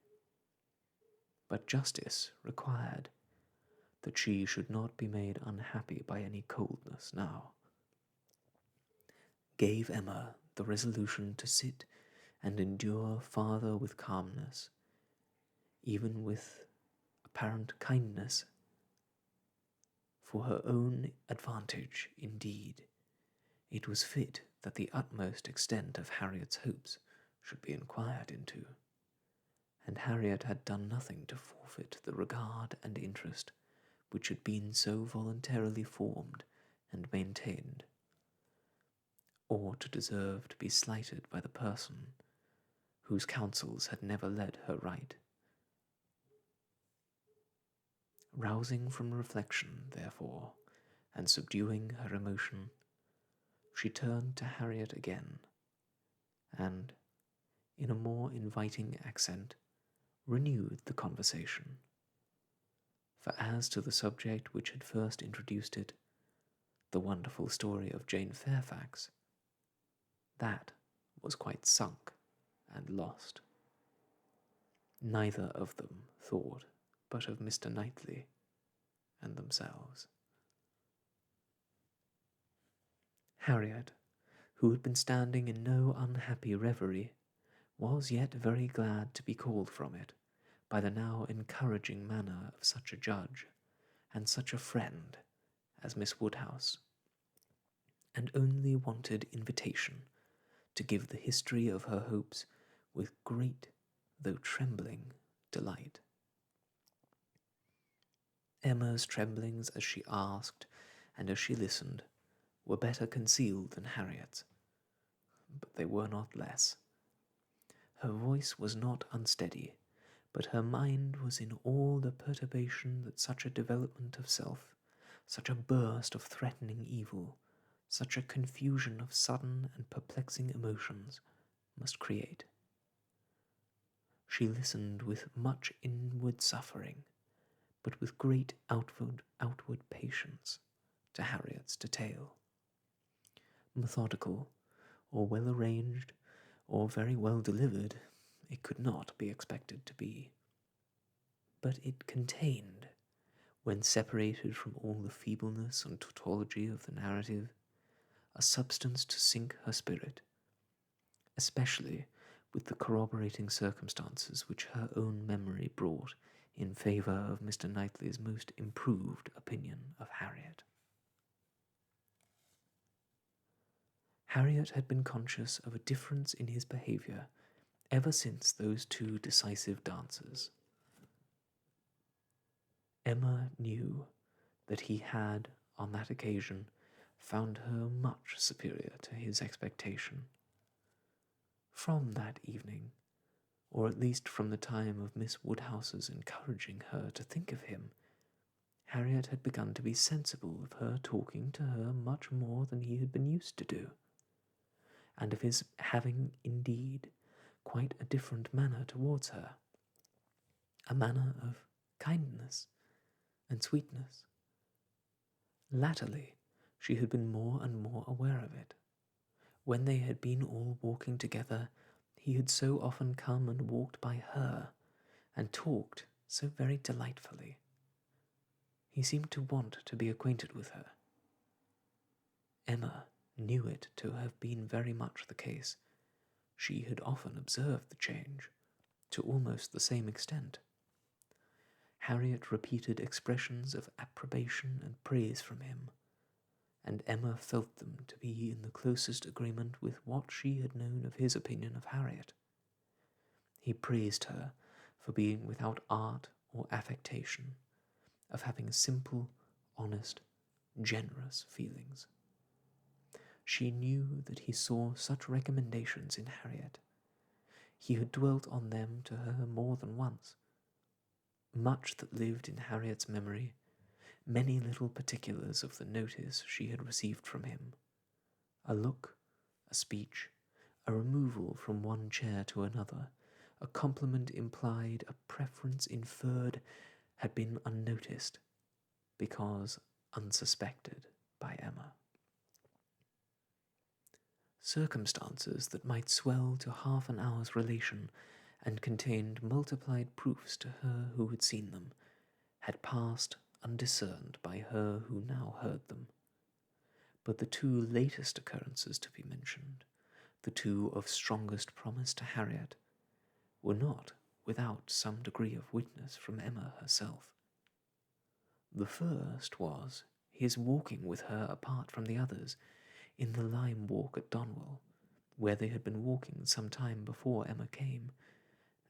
But justice required that she should not be made unhappy by any coldness now. Gave Emma the resolution to sit and endure farther with calmness, even with apparent kindness, for her own advantage indeed. It was fit that the utmost extent of Harriet's hopes should be inquired into, and Harriet had done nothing to forfeit the regard and interest which had been so voluntarily formed and maintained, or to deserve to be slighted by the person whose counsels had never led her right. Rousing from reflection, therefore, and subduing her emotion, she turned to Harriet again, and, in a more inviting accent, renewed the conversation. For as to the subject which had first introduced it, the wonderful story of Jane Fairfax, that was quite sunk and lost. Neither of them thought but of Mr. Knightley and themselves. Harriet, who had been standing in no unhappy reverie, was yet very glad to be called from it by the now encouraging manner of such a judge and such a friend as Miss Woodhouse, and only wanted invitation to give the history of her hopes with great, though trembling, delight. Emma's tremblings as she asked and as she listened were better concealed than Harriet's, but they were not less. Her voice was not unsteady, but her mind was in all the perturbation that such a development of self, such a burst of threatening evil, such a confusion of sudden and perplexing emotions must create. She listened with much inward suffering, but with great outward patience, to Harriet's detail. Methodical, or well arranged, or very well delivered, it could not be expected to be. But it contained, when separated from all the feebleness and tautology of the narrative, a substance to sink her spirit, especially with the corroborating circumstances which her own memory brought in favour of Mr. Knightley's most improved opinion of Harriet. Harriet had been conscious of a difference in his behaviour ever since those two decisive dances. Emma knew that he had, on that occasion, found her much superior to his expectation. From that evening, or at least from the time of Miss Woodhouse's encouraging her to think of him, Harriet had begun to be sensible of her talking to her much more than he had been used to do, and of his having indeed quite a different manner towards her, a manner of kindness and sweetness. Latterly, she had been more and more aware of it. When they had been all walking together, he had so often come and walked by her, and talked so very delightfully. He seemed to want to be acquainted with her. Emma knew it to have been very much the case. She had often observed the change, to almost the same extent. Harriet repeated expressions of approbation and praise from him, and Emma felt them to be in the closest agreement with what she had known of his opinion of Harriet. He praised her for being without art or affectation, of having simple, honest, generous feelings. She knew that he saw such recommendations in Harriet. He had dwelt on them to her more than once. Much that lived in Harriet's memory, many little particulars of the notice she had received from him, a look, a speech, a removal from one chair to another, a compliment implied, a preference inferred, had been unnoticed, because unsuspected by Emma. Circumstances that might swell to half an hour's relation, and contained multiplied proofs to her who had seen them, had passed undiscerned by her who now heard them. But the two latest occurrences to be mentioned, the two of strongest promise to Harriet, were not without some degree of witness from Emma herself. The first was his walking with her apart from the others, in the lime walk at Donwell, where they had been walking some time before Emma came,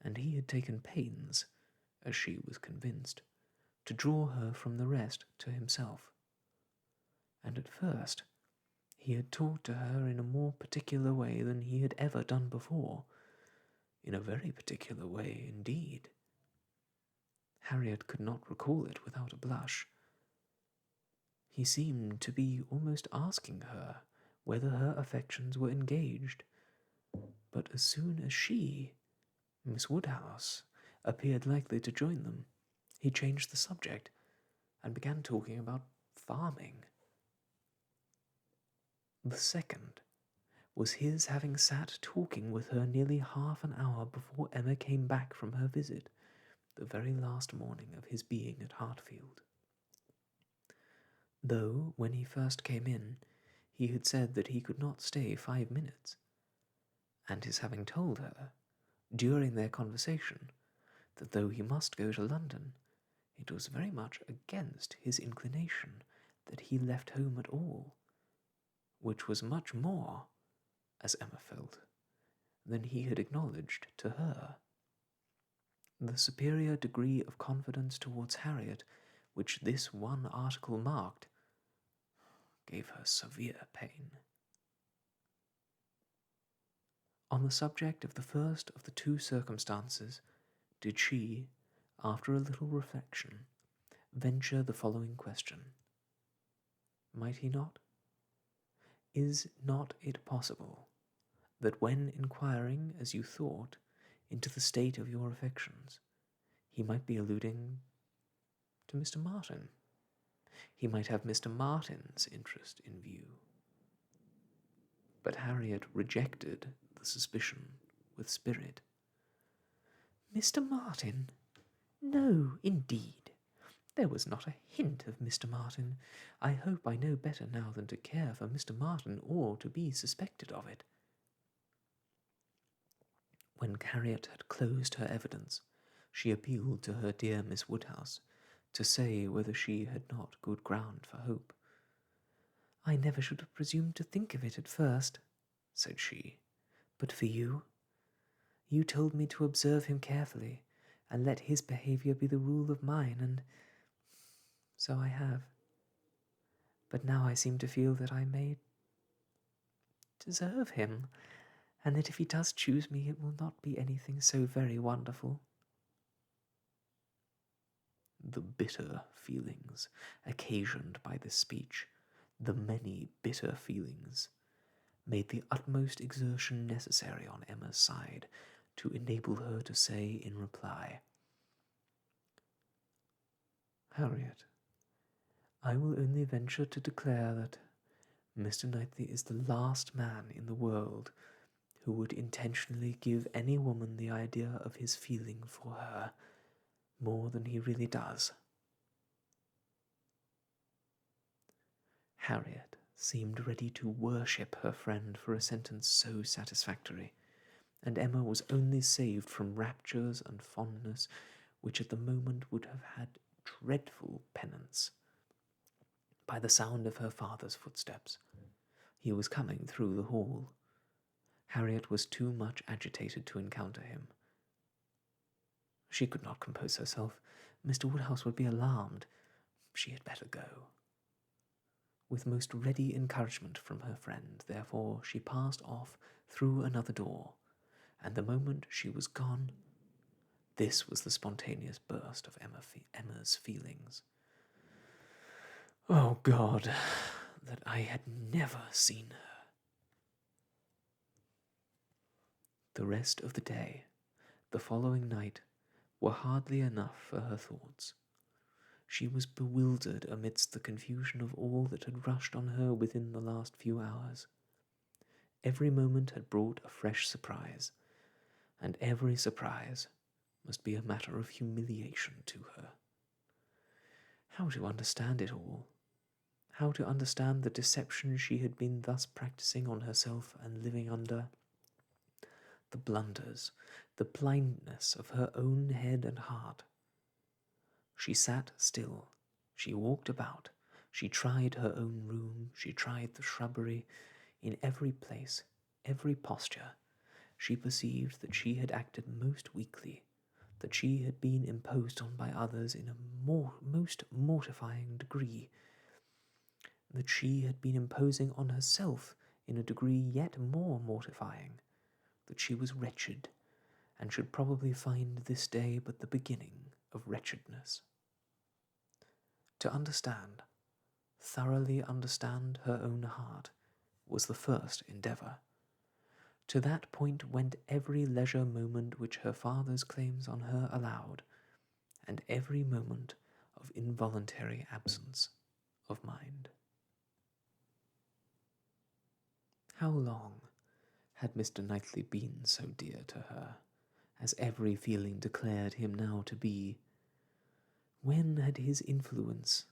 and he had taken pains, as she was convinced, to draw her from the rest to himself. And at first he had talked to her in a more particular way than he had ever done before, in a very particular way indeed. Harriet could not recall it without a blush. He seemed to be almost asking her whether her affections were engaged, but as soon as she, Miss Woodhouse, appeared likely to join them, he changed the subject and began talking about farming. The second was his having sat talking with her nearly half an hour before Emma came back from her visit, the very last morning of his being at Hartfield. Though, when he first came in, he had said that he could not stay 5 minutes, and his having told her, during their conversation, that though he must go to London, it was very much against his inclination that he left home at all, which was much more, as Emma felt, than he had acknowledged to her. The superior degree of confidence towards Harriet, which this one article marked, gave her severe pain. On the subject of the first of the two circumstances, did she, after a little reflection, venture the following question: might he not? Is not it possible that when inquiring, as you thought, into the state of your affections, he might be alluding to Mr. Martin? He might have Mr. Martin's interest in view. But Harriet rejected the suspicion with spirit. Mr. Martin? No, indeed. There was not a hint of Mr. Martin. I hope I know better now than to care for Mr. Martin or to be suspected of it. When Harriet had closed her evidence, she appealed to her dear Miss Woodhouse to say whether she had not good ground for hope. I never should have presumed to think of it at first, said she, but for you. You told me to observe him carefully, and let his behaviour be the rule of mine, and so I have. But now I seem to feel that I may deserve him, and that if he does choose me, it will not be anything so very wonderful. The bitter feelings occasioned by this speech, the many bitter feelings, made the utmost exertion necessary on Emma's side to enable her to say in reply, Harriet, I will only venture to declare that Mr. Knightley is the last man in the world who would intentionally give any woman the idea of his feeling for her more than he really does. Harriet seemed ready to worship her friend for a sentence so satisfactory, and Emma was only saved from raptures and fondness which at the moment would have had dreadful penance by the sound of her father's footsteps. He was coming through the hall. Harriet was too much agitated to encounter him. She could not compose herself. Mr. Woodhouse would be alarmed. She had better go. With most ready encouragement from her friend, therefore, she passed off through another door, and the moment she was gone, this was the spontaneous burst of Emma's feelings. Oh God, that I had never seen her! The rest of the day, the following night, were hardly enough for her thoughts. She was bewildered amidst the confusion of all that had rushed on her within the last few hours. Every moment had brought a fresh surprise, and every surprise must be a matter of humiliation to her. How to understand it all? How to understand the deception she had been thus practicing on herself and living under? The blunders, the blindness of her own head and heart. She sat still, she walked about, she tried her own room, she tried the shrubbery. In every place, every posture, she perceived that she had acted most weakly, that she had been imposed on by others in a most mortifying degree, that she had been imposing on herself in a degree yet more mortifying, that she was wretched, and should probably find this day but the beginning of wretchedness. To understand, thoroughly understand her own heart, was the first endeavour. To that point went every leisure moment which her father's claims on her allowed, and every moment of involuntary absence of mind. How long had Mr. Knightley been so dear to her, as every feeling declared him now to be? When had his influence,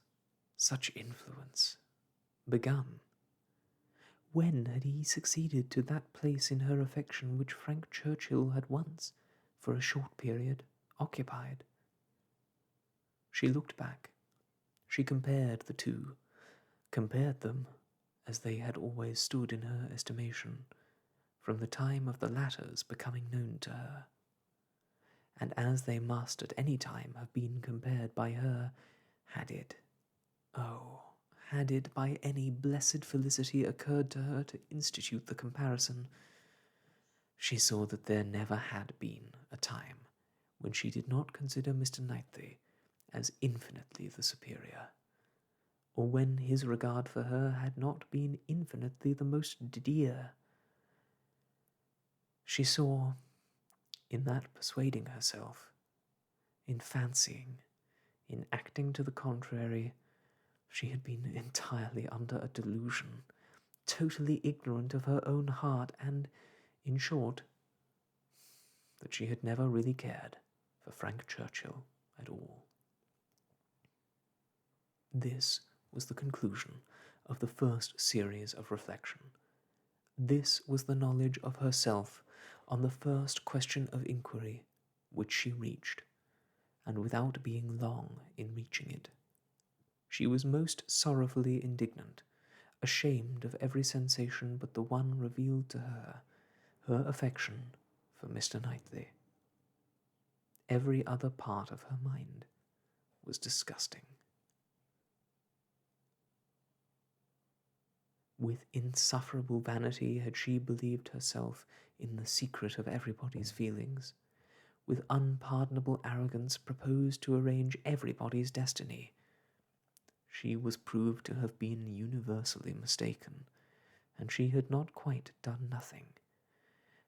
such influence, begun? When had he succeeded to that place in her affection which Frank Churchill had once, for a short period, occupied? She looked back. She compared the two, compared them as they had always stood in her estimation, from the time of the latter's becoming known to her, and as they must at any time have been compared by her, had it, by any blessed felicity occurred to her to institute the comparison, she saw that there never had been a time when she did not consider Mr. Knightley as infinitely the superior, or when his regard for her had not been infinitely the most dear. She saw, in that persuading herself, in fancying, in acting to the contrary, she had been entirely under a delusion, totally ignorant of her own heart, and, in short, that she had never really cared for Frank Churchill at all. This was the conclusion of the first series of reflection. This was the knowledge of herself on the first question of inquiry which she reached, and without being long in reaching it. She was most sorrowfully indignant, ashamed of every sensation but the one revealed to her, her affection for Mr. Knightley. Every other part of her mind was disgusting. With insufferable vanity had she believed herself in the secret of everybody's feelings. With unpardonable arrogance proposed to arrange everybody's destiny. She was proved to have been universally mistaken, and she had not quite done nothing,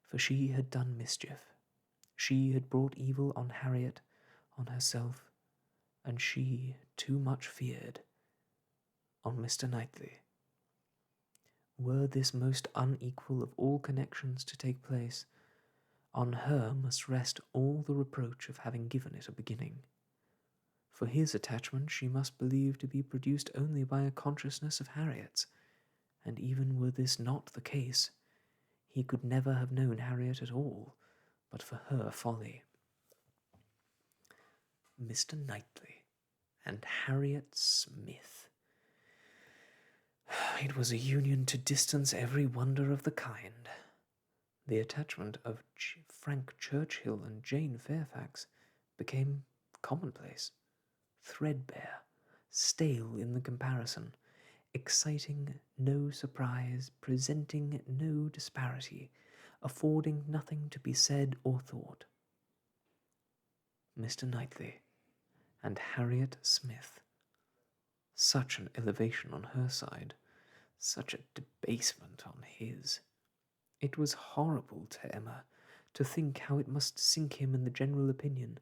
for she had done mischief. She had brought evil on Harriet, on herself, and she, too much feared, on Mr. Knightley. Were this most unequal of all connections to take place, on her must rest all the reproach of having given it a beginning. For his attachment she must believe to be produced only by a consciousness of Harriet's, and even were this not the case, he could never have known Harriet at all, but for her folly. Mr. Knightley and Harriet Smith. It was a union to distance every wonder of the kind. The attachment of Frank Churchill and Jane Fairfax became commonplace, threadbare, stale in the comparison, exciting no surprise, presenting no disparity, affording nothing to be said or thought. Mr. Knightley and Harriet Smith. Such an elevation on her side, such a debasement on his. It was horrible to Emma to think how it must sink him in the general opinion,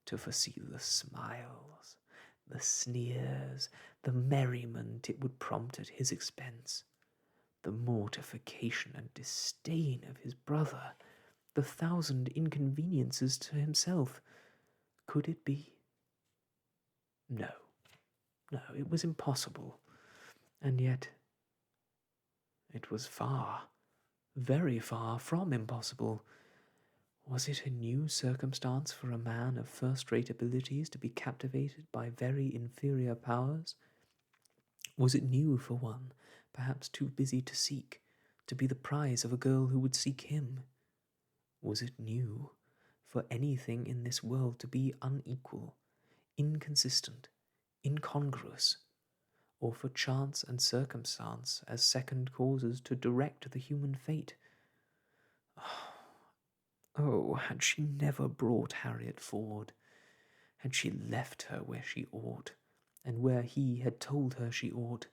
to foresee the smiles, the sneers, the merriment it would prompt at his expense, the mortification and disdain of his brother, the thousand inconveniences to himself. Could it be? No, it was impossible, and yet it was far, very far from impossible. Was it a new circumstance for a man of first-rate abilities to be captivated by very inferior powers? Was it new for one, perhaps too busy to seek, to be the prize of a girl who would seek him? Was it new for anything in this world to be unequal, inconsistent, incongruous, or for chance and circumstance as second causes to direct the human fate? Oh, had she never brought Harriet forward, had she left her where she ought, and where he had told her she ought,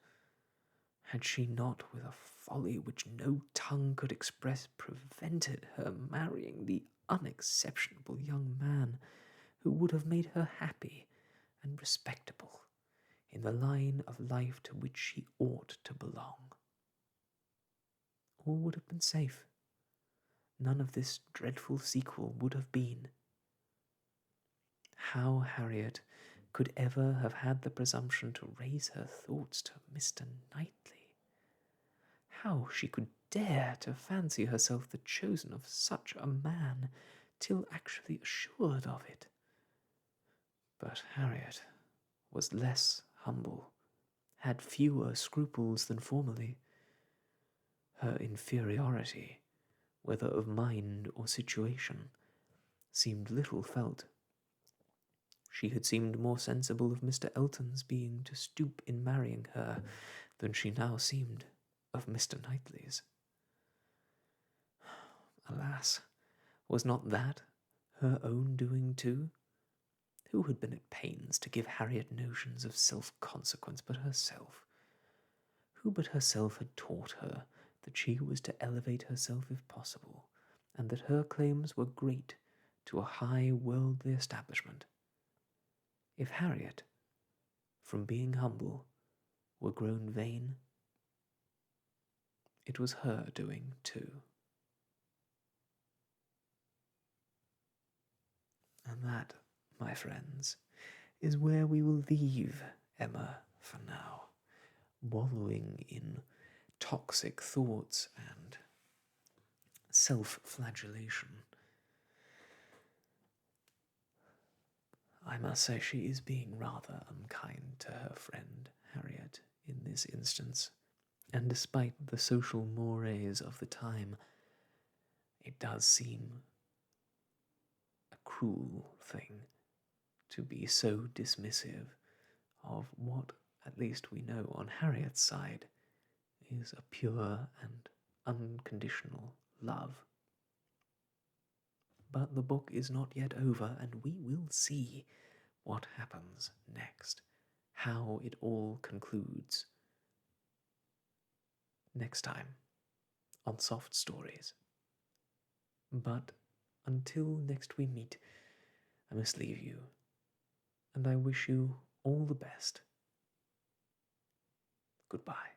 had she not, with a folly which no tongue could express, prevented her marrying the unexceptionable young man who would have made her happy and respectable in the line of life to which she ought to belong? All would have been safe. None of this dreadful sequel would have been. How Harriet could ever have had the presumption to raise her thoughts to Mr. Knightley? How she could dare to fancy herself the chosen of such a man, till actually assured of it? But Harriet was less humble, had fewer scruples than formerly. Her inferiority, whether of mind or situation, seemed little felt. She had seemed more sensible of Mr. Elton's being to stoop in marrying her than she now seemed of Mr. Knightley's. Alas, was not that her own doing too? Who had been at pains to give Harriet notions of self-consequence but herself? Who but herself had taught her that she was to elevate herself if possible, and that her claims were great to a high worldly establishment? If Harriet, from being humble, were grown vain, it was her doing too. And that, my friends, is where we will leave Emma for now, wallowing in toxic thoughts and self-flagellation. I must say she is being rather unkind to her friend Harriet in this instance, and despite the social mores of the time, it does seem a cruel thing to be so dismissive of what, at least we know on Harriet's side, is a pure and unconditional love. But the book is not yet over, and we will see what happens next, how it all concludes next time on Soft Stories. But until next we meet, I must leave you, and I wish you all the best. Goodbye.